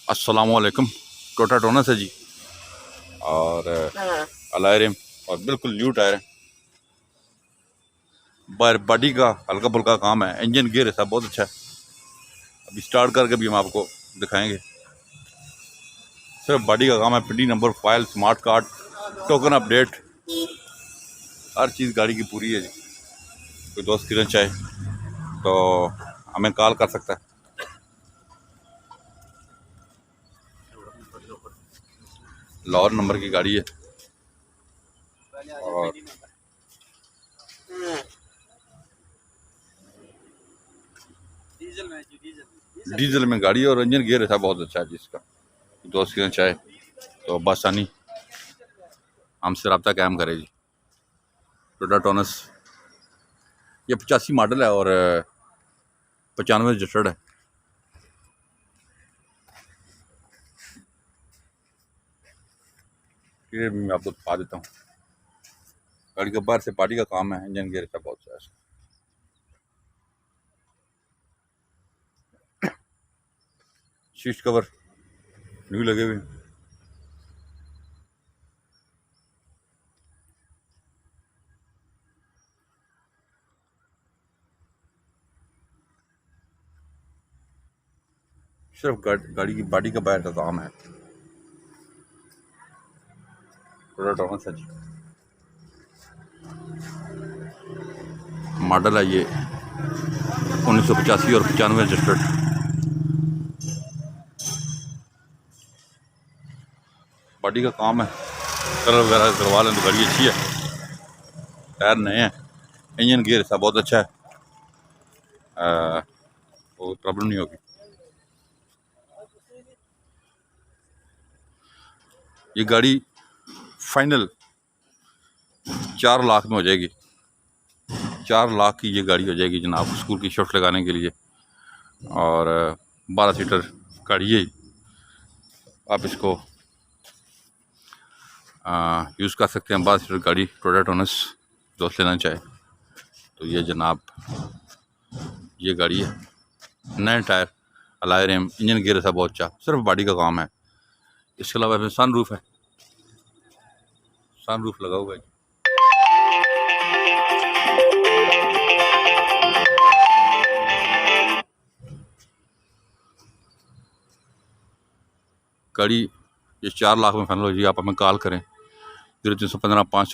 अस्सलामुअलैकुम। टोटा टोनस है जी और अलायरम और बिल्कुल न्यू टायर है। बॉडी का हल्का फुल्का काम है। इंजन गियर सब बहुत अच्छा है। अभी स्टार्ट करके भी हम आपको दिखाएंगे। सिर्फ बॉडी का काम है। पिडी number, file, smart card, token update, हर चीज़ गाड़ी की पूरी है जी। कोई दोस्त किरण चाहे तो हमें कॉल कर सकता है। लाहौर नंबर की गाड़ी है और डीजल में गाड़ी है और इंजन गियर ऐसा बहुत अच्छा है जिसका दोस्त किरण चाहे तो बसानी हमसे रब्ता कायम करे जी। टोटा टोनस ये 85 मॉडल है और 95 रजिस्टर्ड है। ये भी मैं आपको दिखा देता हूँ। गाड़ी के बाहर से पार्टी का काम है। इंजन गियर का बहुत अच्छा है। शीट कवर न्यू लगे हुए हैं। सिर्फ गाड़ी की बॉडी का बाहर का काम है। टोटा टोनस है जी। मॉडल है ये 1985 और 95 रजिस्टर्ड। बॉडी का काम है। कलर वगैरह करवा लें तो गाड़ी अच्छी है। टायर नए हैं। इंजन गियर सब बहुत अच्छा है। कोई प्रॉब्लम नहीं होगी। ये गाड़ी फाइनल 4 लाख में हो जाएगी। 4 लाख की ये गाड़ी हो जाएगी जनाब, स्कूल की शिफ्ट लगाने के लिए। और 12 सीटर गाड़ी है। आप इसको यूज़ कर सकते हैं। 12 सीटर गाड़ी टोटा टोनस दोस्त लेना चाहे तो ये जनाब ये गाड़ी है। नए टायर, अलायरम, इंजन गियर सब बहुत अच्छा। सिर्फ बॉडी का काम है। इसके अलावा इसमें सन रूफ है। सन रूफ लगा हुआ है। गाड़ी ये 4 लाख में फाइनल हो जी। आप हमें कॉल करें 0315 500